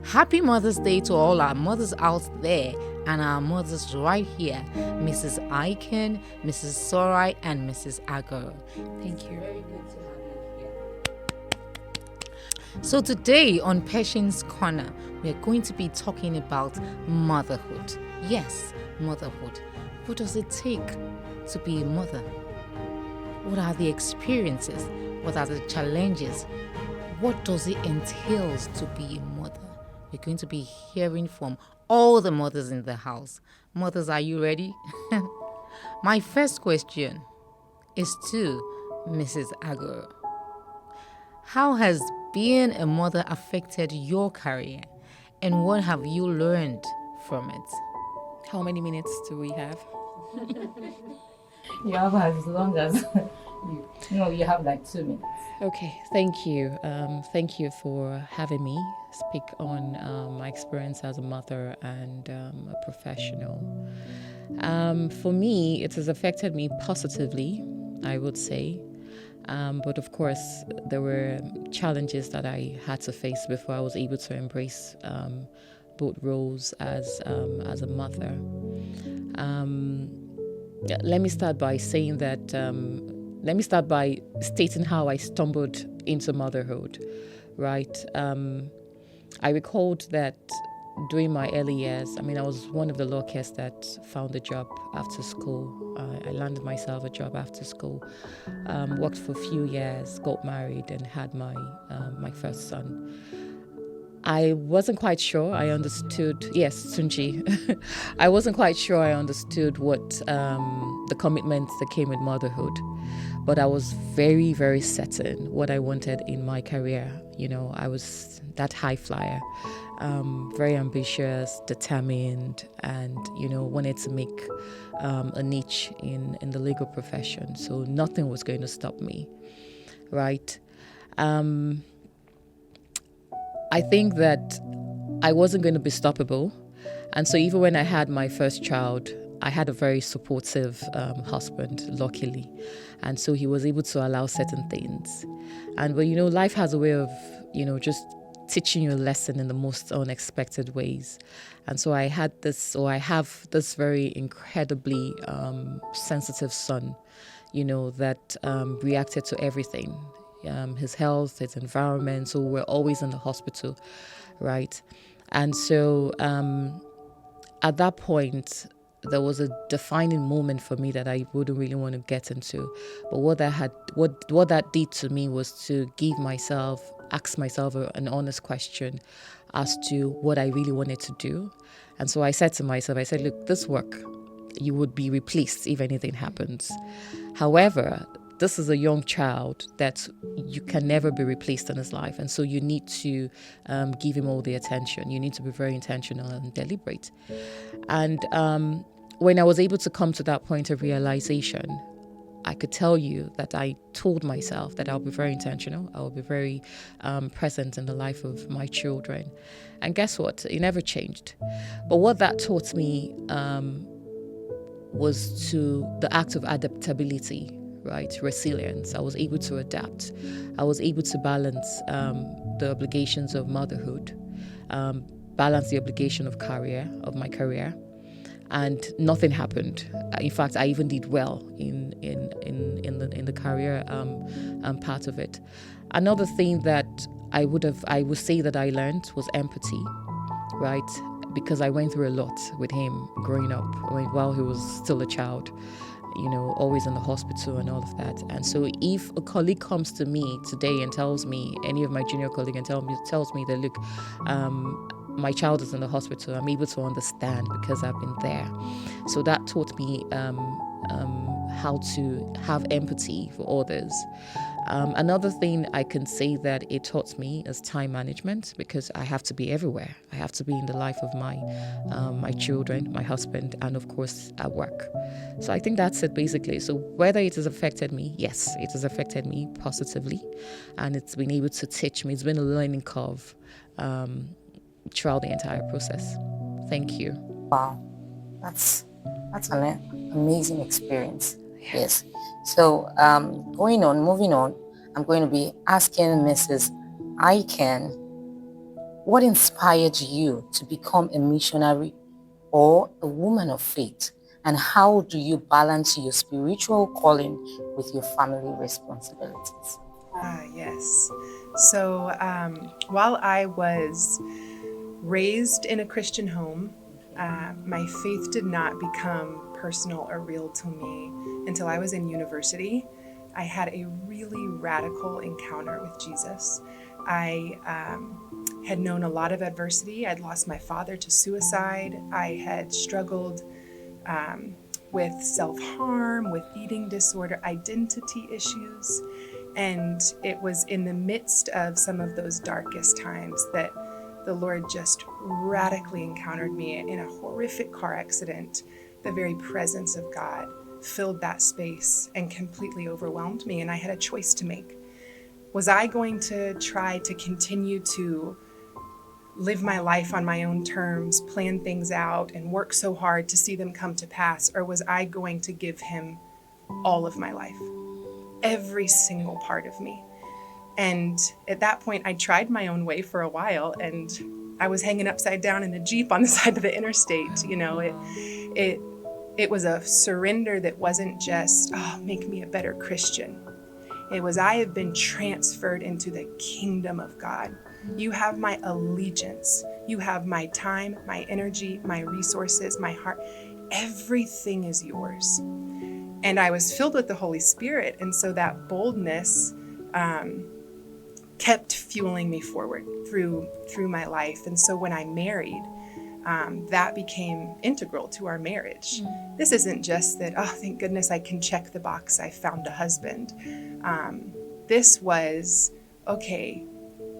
Happy Mother's Day to all our mothers out there and our mothers right here, Mrs. Aiken, Mrs. Sorai, and Mrs. Agar. Thank you. Very good to have you here. So today on Pershing's Corner, we are going to be talking about motherhood. Yes, motherhood. What does it take to be a mother? What are the experiences? What are the challenges? What does it entail to be a mother? We're going to be hearing from all the mothers in the house. Mothers, are you ready? My first question is to Mrs. Agar. How has being a mother affected your career, and what have you learned from it? How many minutes do we have? You have as long as you have like 2 minutes. Okay, thank you. Thank you for having me speak on my experience as a mother and a professional. For me, it has affected me positively, I would say. But of course, there were challenges that I had to face before I was able to embrace both roles as a mother. Let me start by saying that. Let me start by stating how I stumbled into motherhood. Right. I recalled that during my early years, I was one of the luckiest that found a job after school. I landed myself a job after school, worked for a few years, got married, and had my first son. I wasn't quite sure I understood, yes, Sunji. I wasn't quite sure I understood what the commitments that came with motherhood, but I was very, very certain what I wanted in my career. I was that high flyer, very ambitious, determined, and, wanted to make a niche in the legal profession. So nothing was going to stop me, right? I think that I wasn't going to be stoppable. And so even when I had my first child, I had a very supportive husband, luckily. And so he was able to allow certain things. But life has a way of, just teaching you a lesson in the most unexpected ways. And so I have this very incredibly sensitive son, that reacted to everything. His health, his environment. So we're always in the hospital, right? And so at that point, there was a defining moment for me that I wouldn't really want to get into. But what that did to me was to ask myself an honest question as to what I really wanted to do. And so I said to myself, look, this work, you would be replaced if anything happens. However, this is a young child that you can never be replaced in his life. And so you need to give him all the attention. You need to be very intentional and deliberate. And when I was able to come to that point of realization, I could tell you that I told myself that I'll be very intentional. I'll be very present in the life of my children. And guess what? It never changed. But what that taught me was to the act of adaptability. Right, resilience. I was able to adapt. I was able to balance the obligations of motherhood, balance the obligation of my career, and nothing happened. In fact, I even did well in the career part of it. Another thing that I would say that I learned was empathy, right? Because I went through a lot with him growing up while he was still a child. Always in the hospital and all of that. And so if a colleague comes to me today and tells me, any of my junior colleagues and tells me that, look, my child is in the hospital, I'm able to understand because I've been there. So that taught me how to have empathy for others. Another thing I can say that it taught me is time management, because I have to be everywhere. I have to be in the life of my children, my husband, and of course at work. So I think that's it basically. So whether it has affected me, yes, it has affected me positively, and it's been able to teach me. It's been a learning curve throughout the entire process. Thank you. Wow, that's an amazing experience. Yes. So moving on, I'm going to be asking Mrs. Aiken, What inspired you to become a missionary or a woman of faith? And how do you balance your spiritual calling with your family responsibilities? Yes. So while I was raised in a Christian home, my faith did not become personal or real to me until I was in university. I had a really radical encounter with Jesus. I had known a lot of adversity. I'd lost my father to suicide. I had struggled with self-harm, with eating disorder, identity issues. And it was in the midst of some of those darkest times that the Lord just radically encountered me in a horrific car accident. The very presence of God filled that space and completely overwhelmed me. And I had a choice to make. Was I going to try to continue to live my life on my own terms, plan things out, and work so hard to see them come to pass? Or was I going to give him all of my life? Every single part of me. And at that point, I tried my own way for a while, and I was hanging upside down in a Jeep on the side of the interstate. You know, it was a surrender that wasn't just, oh, make me a better Christian. It was, I have been transferred into the kingdom of God. You have my allegiance. You have my time, my energy, my resources, my heart. Everything is yours. And I was filled with the Holy Spirit. And so that boldness kept fueling me forward through my life. And so when I married, that became integral to our marriage. This isn't just that, oh, thank goodness I can check the box, I found a husband. This was, okay,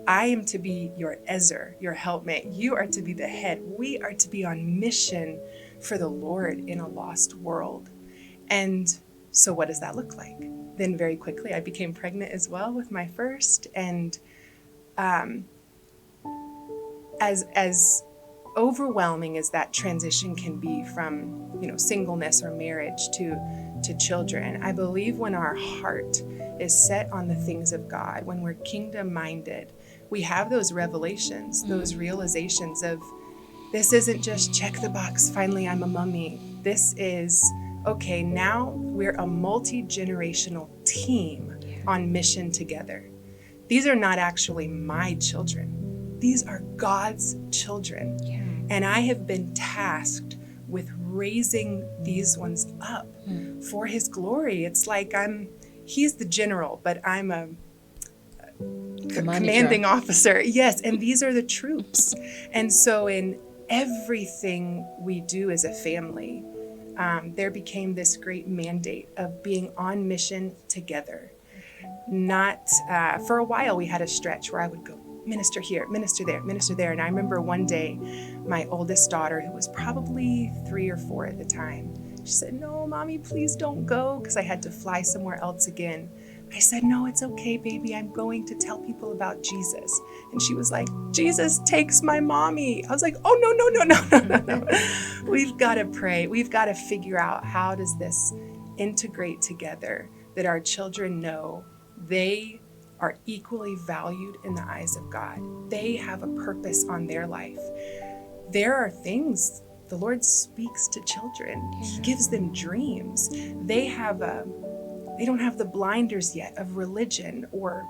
I am to be your Ezer, your helpmate. You are to be the head. We are to be on mission for the Lord in a lost world. And so what does that look like? Then very quickly, I became pregnant as well with my first. And as overwhelming as that transition can be from, singleness or marriage to children, I believe when our heart is set on the things of God, when we're kingdom minded, we have those revelations, those realizations of, this isn't just check the box, finally I'm a mommy. This is, okay, now we're a multi-generational team on mission together. These are not actually my children. These are God's children. Yeah. And I have been tasked with raising these ones up for his glory. It's like he's the general, but I'm a commanding officer. Yes, and these are the troops. And so in everything we do as a family, there became this great mandate of being on mission together. Not, for a while we had a stretch where I would go minister here, minister there, minister there. And I remember one day, my oldest daughter, who was probably 3 or 4 at the time, she said, no, mommy, please don't go, because I had to fly somewhere else again. I said, no, it's okay, baby. I'm going to tell people about Jesus. And she was like, Jesus takes my mommy. I was like, oh, no. We've got to pray. We've got to figure out, how does this integrate together, that our children know they are equally valued in the eyes of God. They have a purpose on their life. There are things the Lord speaks to children. He gives them dreams. They don't have the blinders yet of religion or,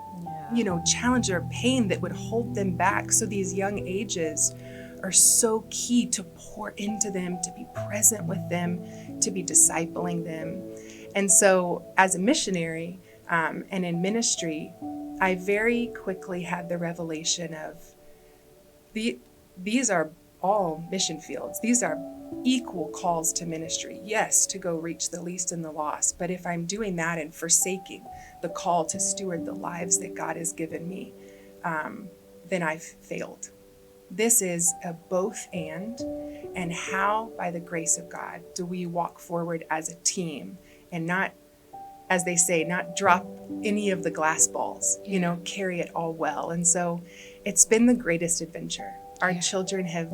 challenge or pain that would hold them back. So these young ages are so key to pour into them, to be present with them, to be discipling them. And so as a missionary and in ministry, I very quickly had the revelation of these are all mission fields. These are equal calls to ministry. Yes, to go reach the least and the lost. But if I'm doing that and forsaking the call to steward the lives that God has given me, then I've failed. This is a both and how, by the grace of God, do we walk forward as a team and not, as they say, not drop any of the glass balls, carry it all well. And so it's been the greatest adventure. Our children have,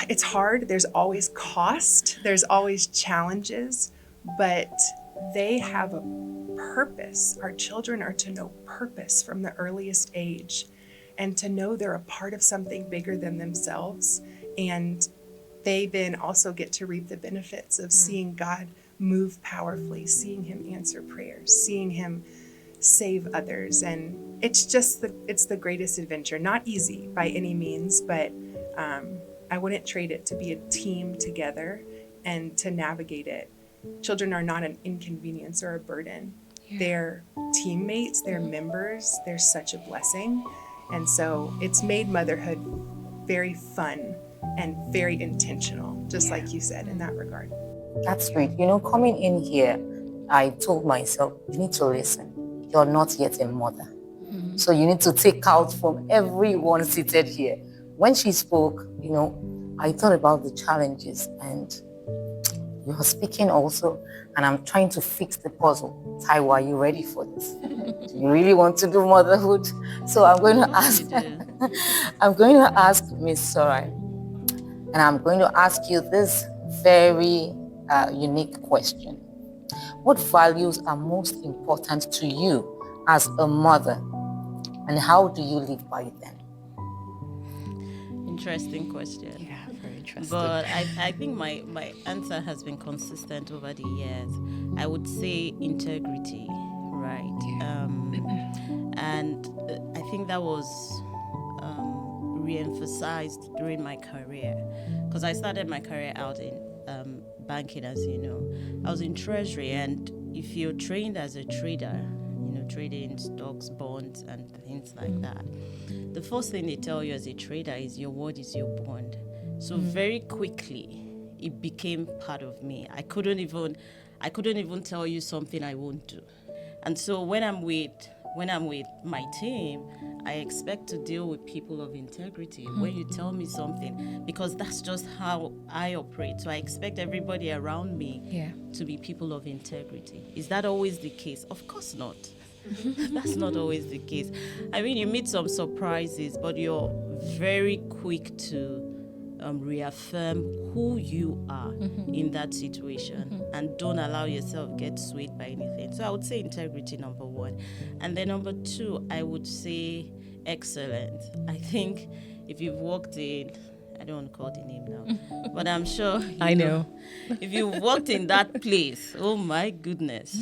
it's hard. There's always cost. There's always challenges, but they have a purpose. Our children are to know purpose from the earliest age. and to know they're a part of something bigger than themselves. And they then also get to reap the benefits of seeing God move powerfully, seeing him answer prayers, seeing him save others. And it's just it's the greatest adventure. Not easy by any means, but I wouldn't trade it to be a team together and to navigate it. Children are not an inconvenience or a burden. Yeah. They're teammates, they're members, they're such a blessing. And so it's made motherhood very fun and very intentional, just like you said in that regard. That's great. Coming in here, I told myself, you need to listen. You're not yet a mother. So you need to take out from everyone seated here. When she spoke, I thought about the challenges, and you're speaking also, and I'm trying to fix the puzzle. Taiwo, are you ready for this? Do you really want to do motherhood? So I'm going to ask Miss Sarai, and I'm going to ask you this very unique question. What values are most important to you as a mother, and how do you live by them? Interesting question. Yeah, very interesting. But I think my answer has been consistent over the years. I would say integrity, right? Yeah. And I think that was re-emphasized during my career, because I started my career out in banking, as you know. I was in treasury, and if you're trained as a trader, trading stocks, bonds, and things like that, the first thing they tell you as a trader is your word is your bond. So very quickly, it became part of me. I couldn't even tell you something I won't do. And so when I'm with my team, I expect to deal with people of integrity. When you tell me something, because that's just how I operate. So I expect everybody around me to be people of integrity. Is that always the case? Of course not. That's not always the case. I mean, you meet some surprises, but you're very quick to reaffirm who you are in that situation, and don't allow yourself get swayed by anything. So I would say integrity, number one. And then number two, I would say excellence. I think if you've worked in, I don't want to call the name now, but I'm sure I know. If you've worked in that place, oh my goodness,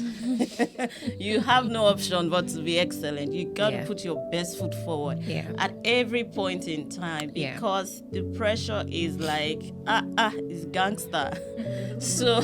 you have no option but to be excellent. You got to put your best foot forward at every point in time, because the pressure is like, it's gangster. So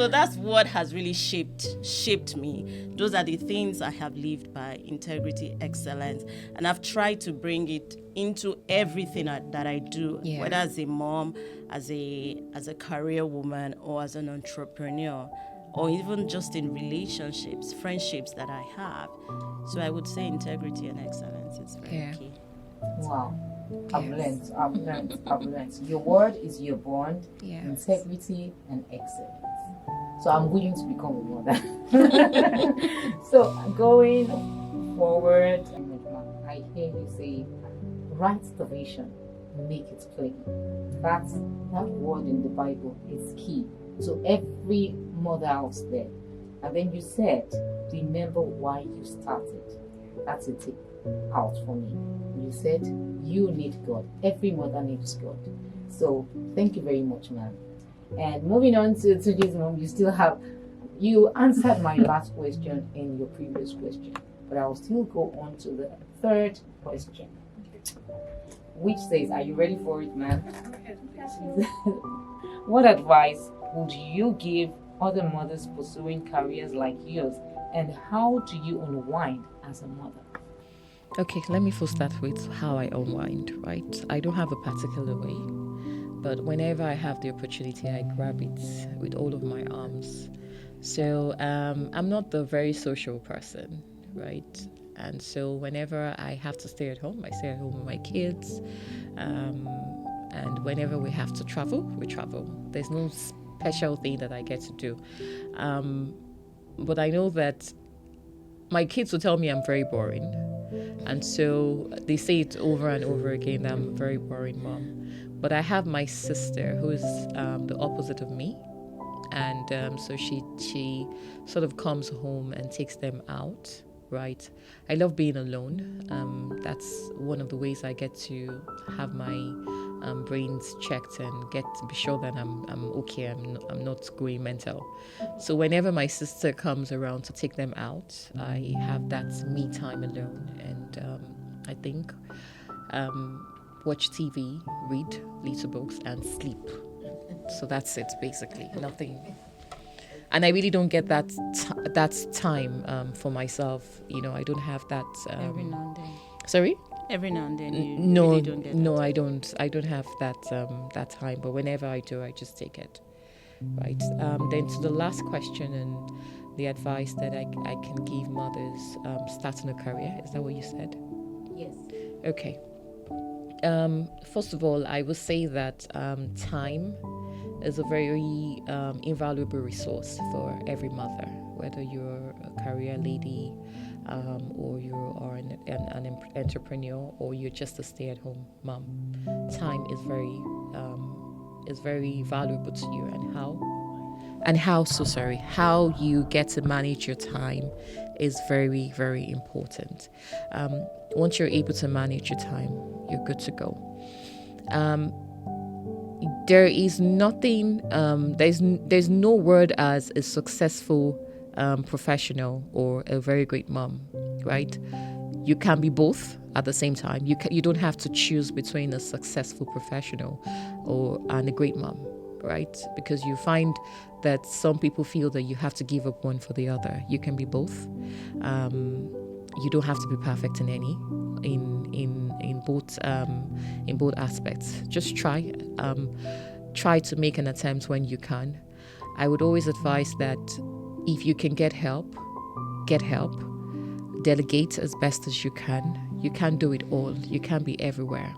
that's what has really shaped me. Those are the things I have lived by: integrity, excellence, and I've tried to bring it into everything that I do, whether as a mom, as a career woman, or as an entrepreneur, or even just in relationships, friendships that I have. So I would say integrity and excellence is very key. Wow. I've learned. Your word is your bond, integrity and excellence. So I'm willing to become a mother. So going forward, I hear you say, write the vision, make it plain. That word in the Bible is key to every mother out there. And then you said, remember why you started. That's a tip out for me. You said you need God. Every mother needs God. So thank you very much, ma'am. And moving on to today's mom, you answered my last question in your previous question, but I'll still go on to the third question, which says, are you ready for it, ma'am? What advice would you give other mothers pursuing careers like yours, and how do you unwind as a mother? Okay, let me first start with how I unwind, right? I don't have a particular way, but whenever I have the opportunity, I grab it with all of my arms. So I'm not the very social person, right? And so whenever I have to stay at home, I stay at home with my kids. And whenever we have to travel, we travel. There's no special thing that I get to do. But I know that my kids will tell me I'm very boring. And so they say it over and over again that I'm a very boring mom. But I have my sister who is the opposite of me. And so she sort of comes home and takes them out, right? I love being alone. That's one of the ways I get to have my brains checked and get to be sure that I'm okay. I'm not going mental. So whenever my sister comes around to take them out, I have that me time alone, and I think watch TV, read little books, and sleep. So that's it, basically. Nothing. And I really don't get that time for myself. I don't have that. Every now and then. Sorry? Every now and then you No, really don't get no, that. I don't have that time. But whenever I do, I just take it. Right. Then to the last question and the advice that I can give mothers starting a career. Is that what you said? Yes. Okay. First of all, I would say that time is a very invaluable resource for every mother, whether you're a career lady or you are an entrepreneur or you're just a stay-at-home mom. Time is very valuable to you, how you get to manage your time is very, very important. Once you're able to manage your time, you're good to go. There is nothing, there's no word as a successful professional or a very great mom, right? You can be both at the same time. You don't have to choose between a successful professional and a great mom, right? Because you find that some people feel that you have to give up one for the other. You can be both. You don't have to be perfect in both aspects. Just try to make an attempt when you can. I would always advise that if you can get help. Delegate as best as you can. You can't do it all. You can't be everywhere.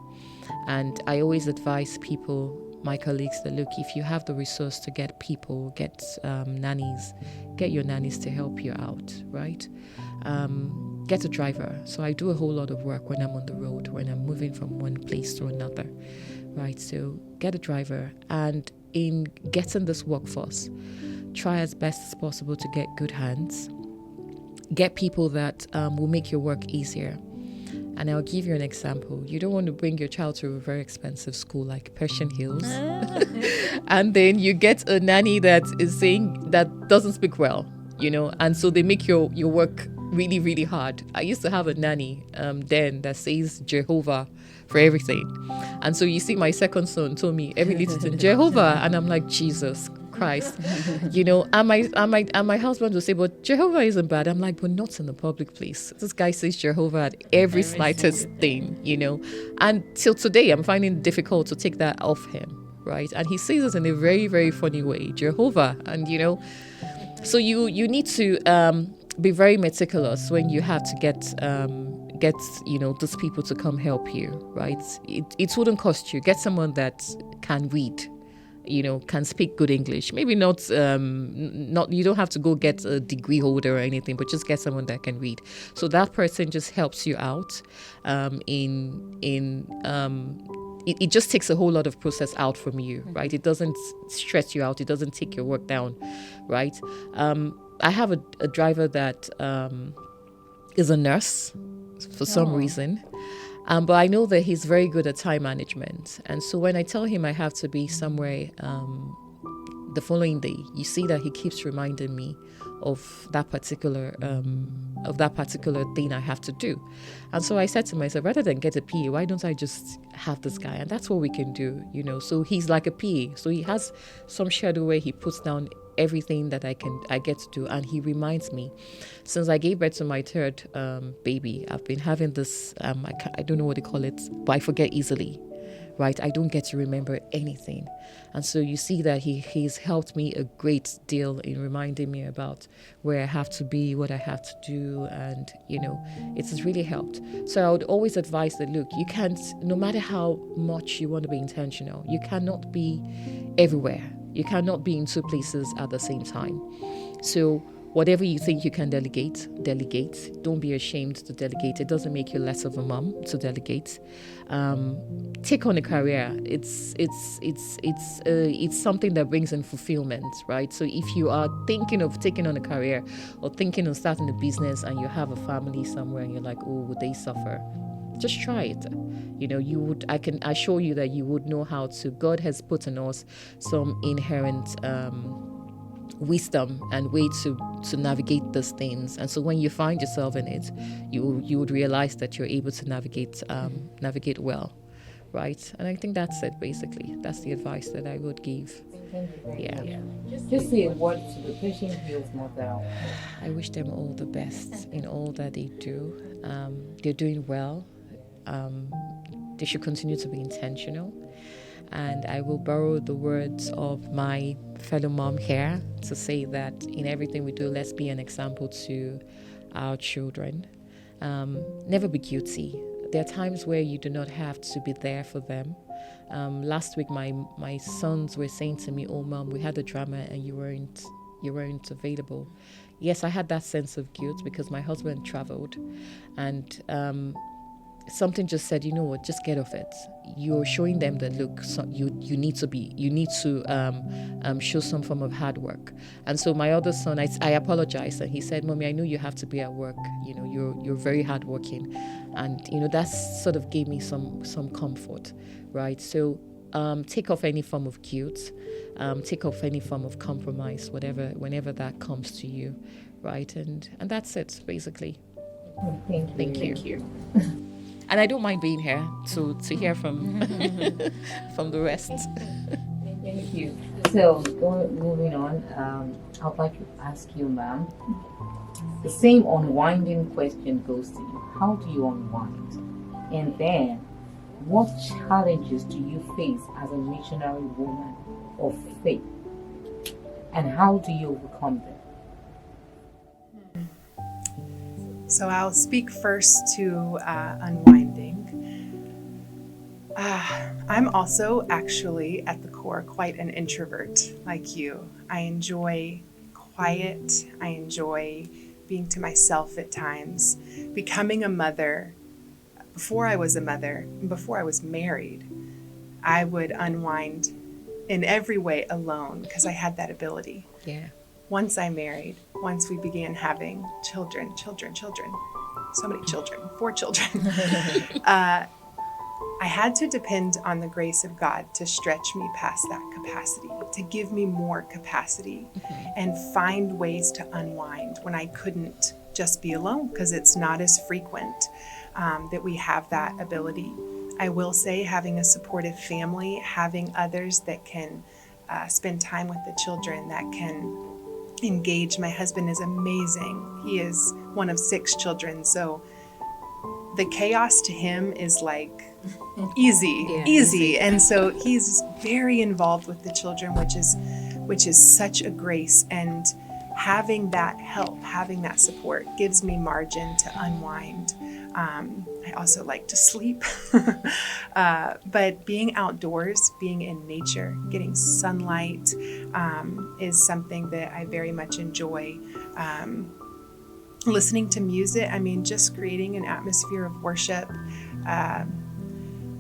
And I always advise people, my colleagues, that look, if you have the resource to get nannies, get your nannies to help you out, right? Get a driver. So I do a whole lot of work when I'm on the road, when I'm moving from one place to another, right? So get a driver. And in getting this workforce, try as best as possible to get good hands. Get people that will make your work easier. And I'll give you an example. You don't want to bring your child to a very expensive school like Pershing Hills. And then you get a nanny that doesn't speak well, and so they make your work really, really hard. I used to have a nanny then that says Jehovah for everything. And so you see, my second son told me every little thing, Jehovah. And I'm like, Jesus Christ, and my husband will say, but Jehovah isn't bad. I'm like, but not in a public place. This guy says Jehovah at every slightest thing, and till today I'm finding it difficult to take that off him, right? And he says it in a very, very funny way, Jehovah. And so you need to be very meticulous when you have to get those people to come help you, right? It wouldn't cost you. Get someone that can read, can speak good English. Maybe not, you don't have to go get a degree holder or anything, but just get someone that can read. So that person just helps you out. It just takes a whole lot of process out from you, right? It doesn't stress you out. It doesn't take your work down, right? I have a driver that is a nurse for some reason. But I know that he's very good at time management. And so when I tell him I have to be somewhere the following day, you see that he keeps reminding me of that particular thing I have to do. And so I said to myself, rather than get a PA, why don't I just have this guy? And that's what we can do, So he's like a PA. So he has some schedule where he puts down everything that I get to do, and he reminds me. Since I gave birth to my third baby, I've been having this I don't know what they call it, but I forget easily, right? I don't get to remember anything. And so you see that he's helped me a great deal in reminding me about where I have to be, what I have to do, and it's really helped. So I would always advise that, look, you can't, no matter how much you want to be intentional, you cannot be everywhere. You cannot be in two places at the same time. So whatever you think you can delegate. Don't be ashamed to delegate. It doesn't make you less of a mom to delegate. Take on a career. It's something that brings in fulfillment, right? So if you are thinking of taking on a career or thinking of starting a business and you have a family somewhere and you're like, oh, would they suffer? Just try it. I can assure you that you would know how to. God has put in us some inherent wisdom and way to navigate these things, and so when you find yourself in it, you would realize that you're able to navigate well, right? And I think that's it. Basically, that's the advice that I would give. Yeah. Just say a word to the Pershing Hills mother. I wish them all the best in all that they do. They're doing well. They should continue to be intentional. And I will borrow the words of my fellow mom here to say that in everything we do, let's be an example to our children. Never be guilty. There are times where you do not have to be there for them. Last week, my sons were saying to me, "Oh, Mom, we had a drama and you weren't available." Yes, I had that sense of guilt because my husband traveled, and something just said, you know what, just get off it. You're showing them that, look, so you need to show some form of hard work. And so my other son, I apologized, and he said, Mommy, I know you have to be at work. You're very hardworking, and that sort of gave me some comfort, right? So take off any form of guilt, take off any form of compromise, whenever that comes to you, right? And that's it, basically. Thank you. And I don't mind being here to hear from from the rest. Thank you. So, moving on, I'd like to ask you, ma'am, the same unwinding question goes to you. How do you unwind? And then, what challenges do you face as a missionary woman of faith? And how do you overcome them? So I'll speak first to unwinding. I'm also actually at the core quite an introvert like you. I enjoy quiet. I enjoy being to myself at times. Becoming a mother, before I was a mother, before I was married, I would unwind in every way alone because I had that ability. Yeah. Once I married, once we began having children, so many children, 4 children, I had to depend on the grace of God to stretch me past that capacity, to give me more capacity, and find ways to unwind when I couldn't just be alone, because it's not as frequent that we have that ability. I will say having a supportive family, having others that can spend time with the children, that can engage. My husband is amazing. He is one of 6 children, so the chaos to him is like easy. And so he's very involved with the children, which is such a grace. And having that help, having that support gives me margin to unwind. I also like to sleep, but being outdoors, being in nature, getting sunlight is something that I very much enjoy. Listening to music, just creating an atmosphere of worship.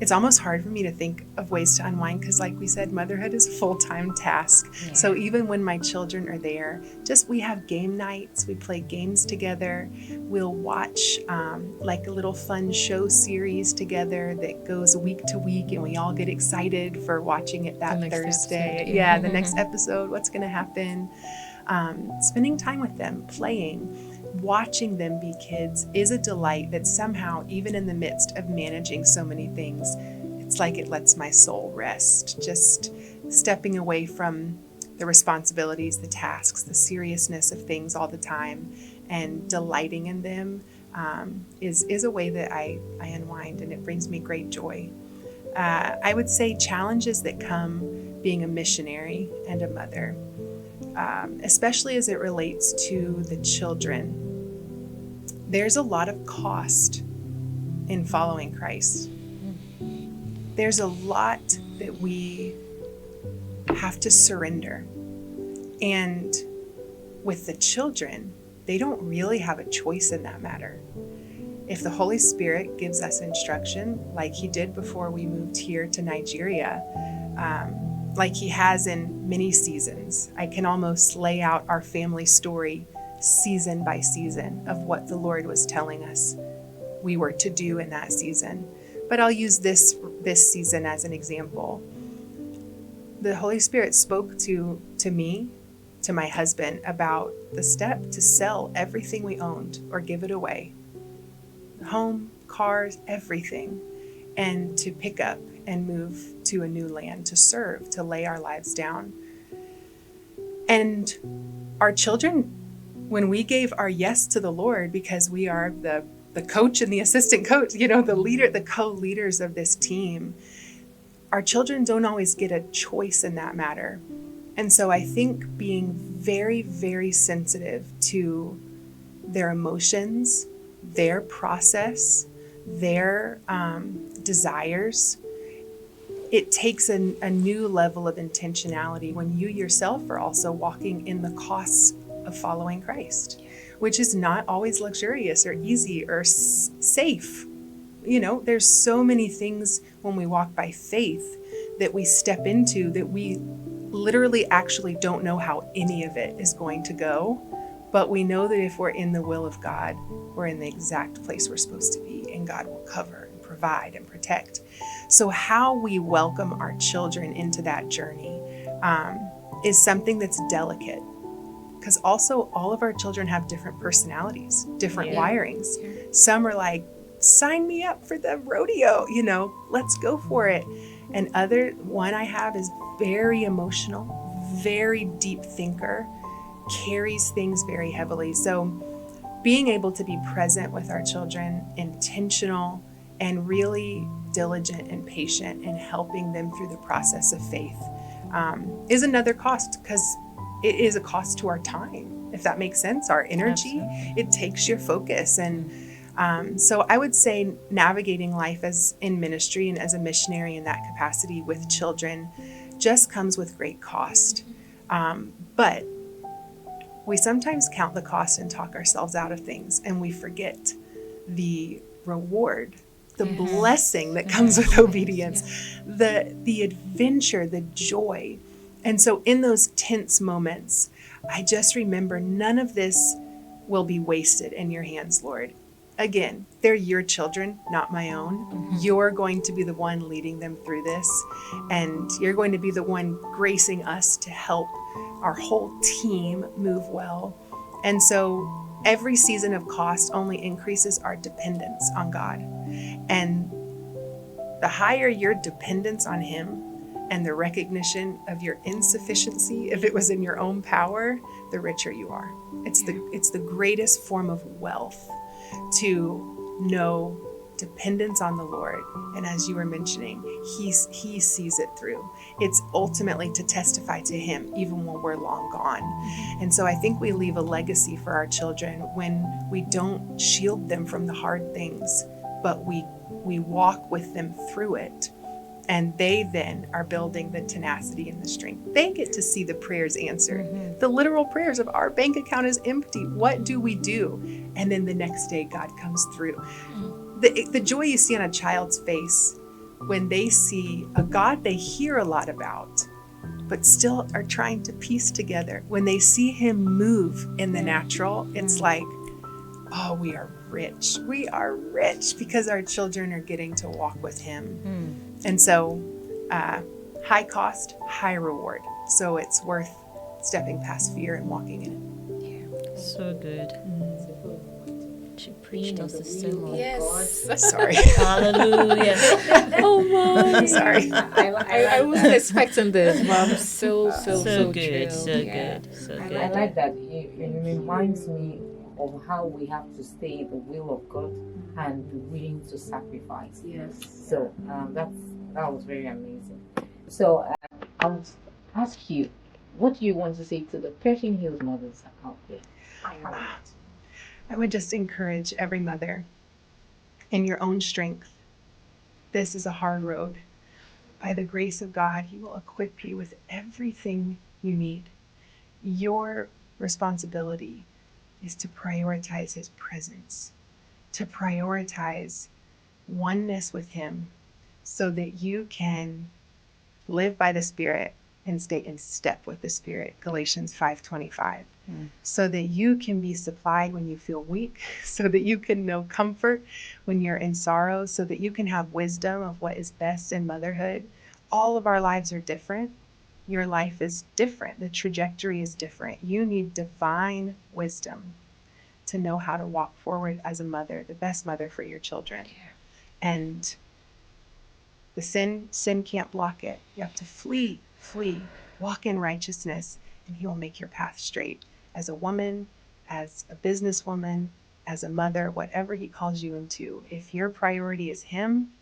It's almost hard for me to think of ways to unwind because, like we said, motherhood is a full-time task. Yeah. So even when my children are there, we have game nights. We play games together. We'll watch like a little fun show series together that goes week to week, and we all get excited for watching it that Thursday. Episode, yeah, the next episode, what's going to happen. Spending time with them, playing. Watching them be kids is a delight that somehow, even in the midst of managing so many things, it's like it lets my soul rest. Just stepping away from the responsibilities, the tasks, the seriousness of things all the time, and delighting in them is a way that I unwind, and it brings me great joy. I would say challenges that come being a missionary and a mother, especially as it relates to the children. There's a lot of cost in following Christ. There's a lot that we have to surrender. And with the children, they don't really have a choice in that matter. If the Holy Spirit gives us instruction, like he did before we moved here to Nigeria, like he has in many seasons, I can almost lay out our family story season by season of what the Lord was telling us. we were to do in that season. But I'll use this season as an example. The Holy Spirit spoke to me, to my husband, about the step to sell everything we owned or give it away. Home, cars, everything. And to pick up and move to a new land, to serve, to lay our lives down. And our children, when we gave our yes to the Lord, because we are the coach and the assistant coach, the leader, the co-leaders of this team, our children don't always get a choice in that matter. And so I think being very, very sensitive to their emotions, their process, their desires, it takes a new level of intentionality when you yourself are also walking in the costs of following Christ, which is not always luxurious or easy or safe. There's so many things when we walk by faith that we step into that we literally actually don't know how any of it is going to go. But we know that if we're in the will of God, we're in the exact place we're supposed to be, and God will cover and provide and protect. So how we welcome our children into that journey is something that's delicate, because also all of our children have different personalities, different wirings. Some are like, sign me up for the rodeo, let's go for it. And one I have is very emotional, very deep thinker, carries things very heavily. So being able to be present with our children, intentional and really diligent and patient in helping them through the process of faith is another cost, because it is a cost to our time, if that makes sense, our energy. Absolutely. It takes your focus. And so I would say navigating life as in ministry and as a missionary in that capacity with children just comes with great cost. But we sometimes count the cost and talk ourselves out of things, and we forget the reward, the blessing that comes with obedience, the adventure, the joy. And so in those tense moments, I just remember none of this will be wasted in your hands, Lord. Again, they're your children, not my own. You're going to be the one leading them through this, and you're going to be the one gracing us to help our whole team move well. And so every season of cost only increases our dependence on God. And the higher your dependence on Him and the recognition of your insufficiency, if it was in your own power, the richer you are. It's the greatest form of wealth to know dependence on the Lord. And as you were mentioning, he sees it through. It's ultimately to testify to Him even when we're long gone. And so I think we leave a legacy for our children when we don't shield them from the hard things, but we walk with them through it. And they then are building the tenacity and the strength. They get to see the prayers answered. The literal prayers of our bank account is empty. What do we do? And then the next day God comes through. The joy you see on a child's face when they see a God they hear a lot about, but still are trying to piece together. When they see Him move in the natural, it's like, oh, we are rich. We are rich because our children are getting to walk with Him. And so high cost, high reward. So it's worth stepping past fear and walking in it. So good. She preached us a sermon. Yes. Sorry. Hallelujah. Oh my! Sorry. I wasn't expecting this, but I'm so good. chill. So good. So I good. like that. It reminds me of how we have to stay in the will of God and be willing to sacrifice. Yes. So that was very amazing. So I'll ask you, what do you want to say to the Pershing Hills mothers out there? I would just encourage every mother, in your own strength, this is a hard road. By the grace of God, He will equip you with everything you need. Your responsibility is to prioritize His presence, to prioritize oneness with Him, so that you can live by the Spirit and stay in step with the Spirit. Galatians 5:25. so that you can be supplied when you feel weak, so that you can know comfort when you're in sorrow, so that you can have wisdom of what is best in motherhood. All of our lives are different. Your life is different. The trajectory is different. You need divine wisdom to know how to walk forward as a mother, the best mother for your children. And the sin can't block it. You have to flee, walk in righteousness, and he will make your path straight. As a woman, as a businesswoman, as a mother, whatever he calls you into, if your priority is him,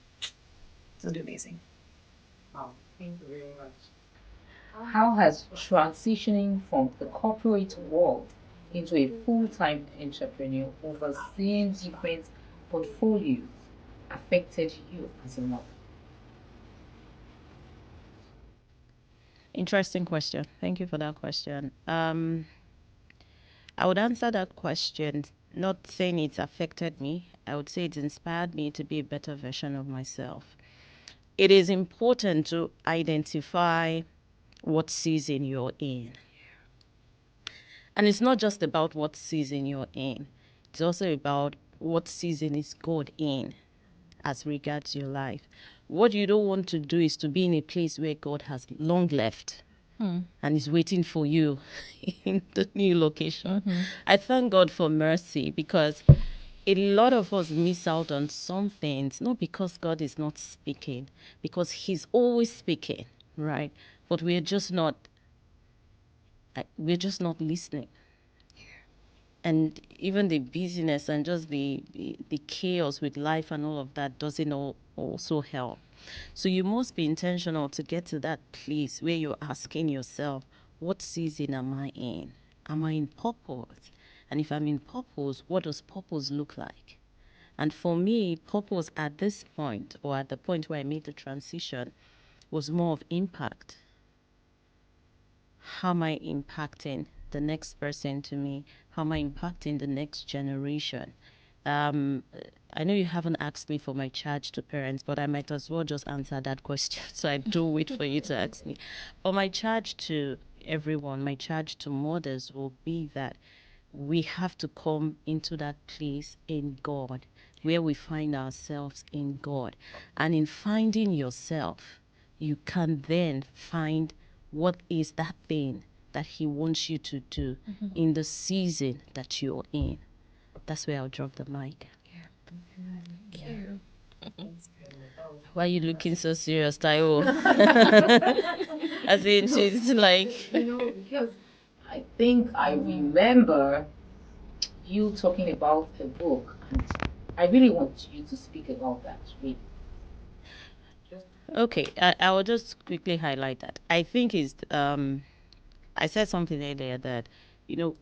he'll do amazing. Wow, thank you very much. How has transitioning from the corporate world into a full-time entrepreneur overseeing different portfolios affected you as a mother? Interesting question. Thank you for that question. I would answer that question not saying it's affected me. I would say it's inspired me to be a better version of myself. It is important to identify what season you're in. And it's not just about what season you're in. It's also about what season is God in as regards your life. What you don't want to do is to be in a place where God has long left and is waiting for you in the new location. I thank God for mercy, because a lot of us miss out on some things, not because God is not speaking, because he's always speaking, right? But we're just not listening. And even the busyness and just the chaos with life and all of that doesn't also help. So you must be intentional to get to that place where you're asking yourself, what season am I in? Am I in purpose? And if I'm in purpose, what does purpose look like? And for me, purpose at this point, or at the point where I made the transition, was more of impact. How am I impacting the next person to me? How am I impacting the next generation? I know you haven't asked me for my charge to parents, but I might as well just answer that question. So I don't wait for you to ask me. But my charge to everyone, my charge to mothers will be that we have to come into that place in God, where we find ourselves in God. And in finding yourself, you can then find what is that thing that he wants you to do in the season that you're in. That's where I'll drop the mic. Why are you looking so serious, Taiwo? As in, she's like... Because I think I remember you talking about a book, and I really want you to speak about that, really. Okay, I will just quickly highlight that. I think I said something earlier that,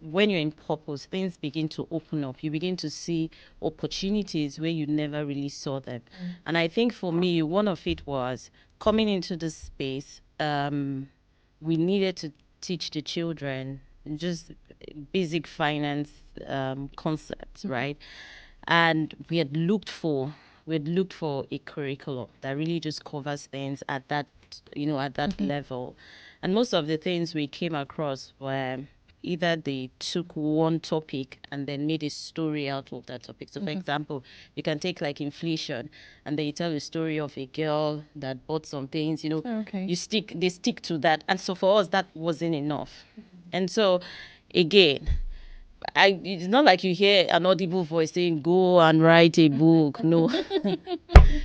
when you're in purpose, things begin to open up. You begin to see opportunities where you never really saw them. And I think for me, one of it was coming into this space. We needed to teach the children just basic finance concepts, right? And we had looked for a curriculum that really just covers things at that level. And most of the things we came across were either they took one topic and then made a story out of that topic. So for example, you can take like inflation, and then you tell the story of a girl that bought some things, they stick to that. And so for us, that wasn't enough. And so again, it's not like you hear an audible voice saying, go and write a book. No.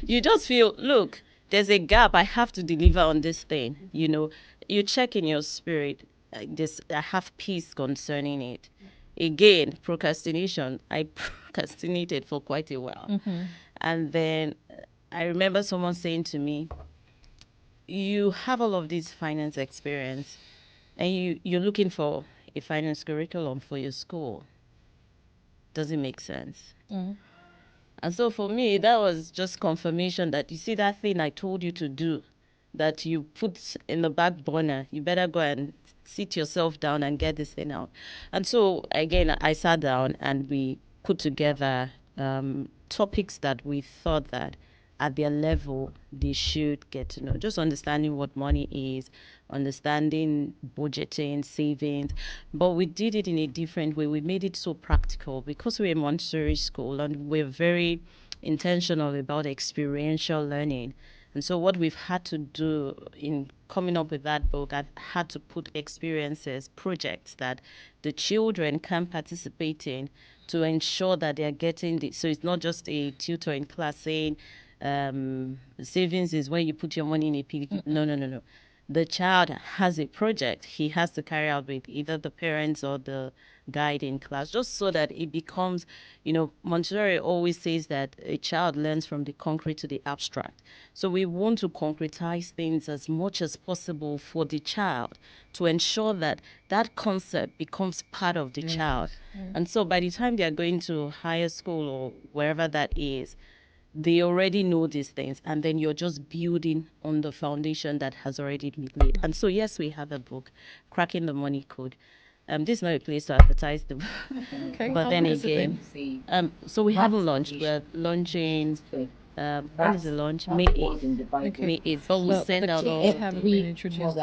You just feel, look, there's a gap. I have to deliver on this thing. You check in your spirit. I have peace concerning it. Again, procrastination. I procrastinated for quite a while. And then I remember someone saying to me, you have all of this finance experience, and you're looking for a finance curriculum for your school. Does it make sense? And so for me, that was just confirmation that, you see, that thing I told you to do, that you put in the back burner, you better go and sit yourself down and get this thing out. And so again, I sat down and we put together topics that we thought that at their level they should get to know. Just understanding what money is, understanding budgeting, savings. But we did it in a different way. We made it so practical because we're a Montessori school and we're very intentional about experiential learning. And so what we've had to do in coming up with that book, I've had to put experiences, projects that the children can participate in to ensure that they're getting the, so it's not just a tutor in class saying savings is when you put your money in a piggy. No. The child has a project he has to carry out with either the parents or the guide in class, just so that it becomes, Montessori always says that a child learns from the concrete to the abstract. So we want to concretize things as much as possible for the child to ensure that that concept becomes part of the child. And so by the time they are going to higher school or wherever that is, they already know these things, and then you're just building on the foundation that has already been laid. And so, yes, we have a book, Cracking the Money Code. This is not a place to advertise the book. Okay. But then again, so we haven't launched. We're launching. When is the launch? May 8th. Okay. May 8th. But we'll send out all. haven't been introduced.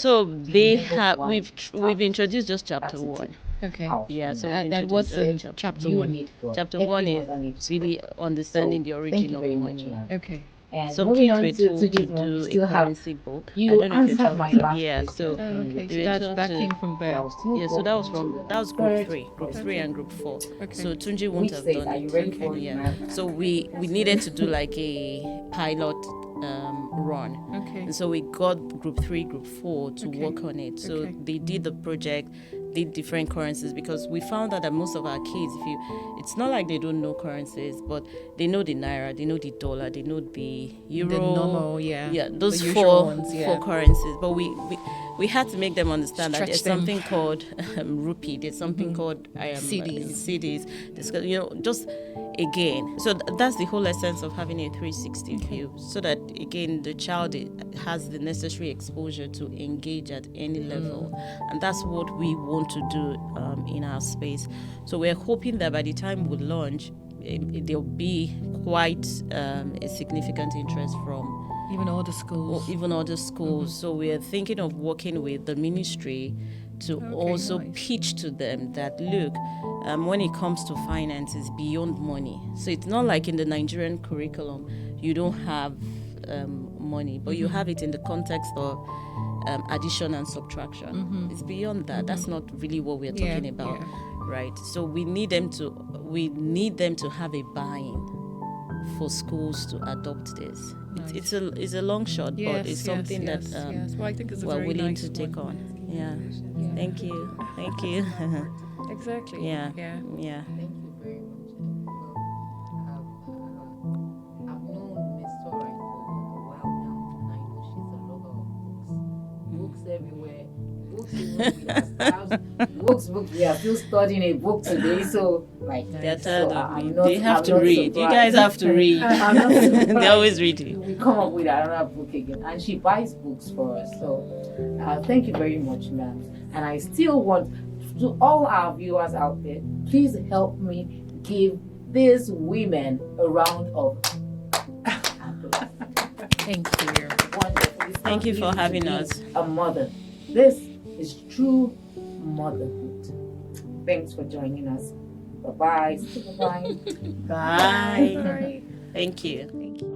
So they have. We've introduced just chapter 1. Okay. Yeah. So and what's chapter 1? Chapter 1 is really understanding the origin of money. Okay. And So moving on kids to were this told one, to we do still a have currency book. I you don't know if you're answered my talking- last Yeah, question. so Okay. they were told That to- came from there. Yeah, so that was group Third 3, group 3 and group 4. Okay. So Tunji won't Which have says, done are you it. ready for it, Yeah. ma'am? So we needed to do like a pilot run. Okay. And so we got group 3, group 4 to Okay. work on it. So Okay. they did the project, did different currencies, because we found out that most of our kids, it's not like they don't know currencies, but they know the naira, they know the dollar, they know the euro, The normal, yeah. yeah, those The usual four ones, yeah. four currencies. But we had to make them understand that Stretch there's them. something called rupee, there's something called CDs. Just again. So that's the whole essence of having a 360 view, so that again the child has the necessary exposure to engage at any level, and that's what we want to do in our space. So we're hoping that by the time we launch, there'll be quite a significant interest from Even all the schools. even other schools. So we're thinking of working with the ministry to also nice. pitch to them that, look, when it comes to finance, it's beyond money. So it's not like in the Nigerian curriculum, you don't have money, but you have it in the context of addition and subtraction. It's beyond that. That's not really what we're talking about, right? So we need them to have a buy-in for schools to adopt this. Nice. It's a long shot, but it's something that Well, I think it's a we're very willing nice to take one. on. Yeah. Thank you. Exactly. Yeah. Yeah. Yeah. Thank you very much. I've known Miss Torrey for a while now, and I know she's a lover of books. Books everywhere. Books even we are books. We are still studying a book today, so like They're so tired of me. I'm not, They have I'm to not read. You guys surprised. have to read. I'm not surprised. They're always reading. We come up with another book again, and she buys books for us. So thank you very much, ma'am. And I still want to all our viewers out there, please help me give these women a round of applause. Thank you. Wonderful. It's Thank not you for easy to having be us. A mother. This is true motherhood. Thanks for joining us. Bye-bye. Bye. Bye. Thank you.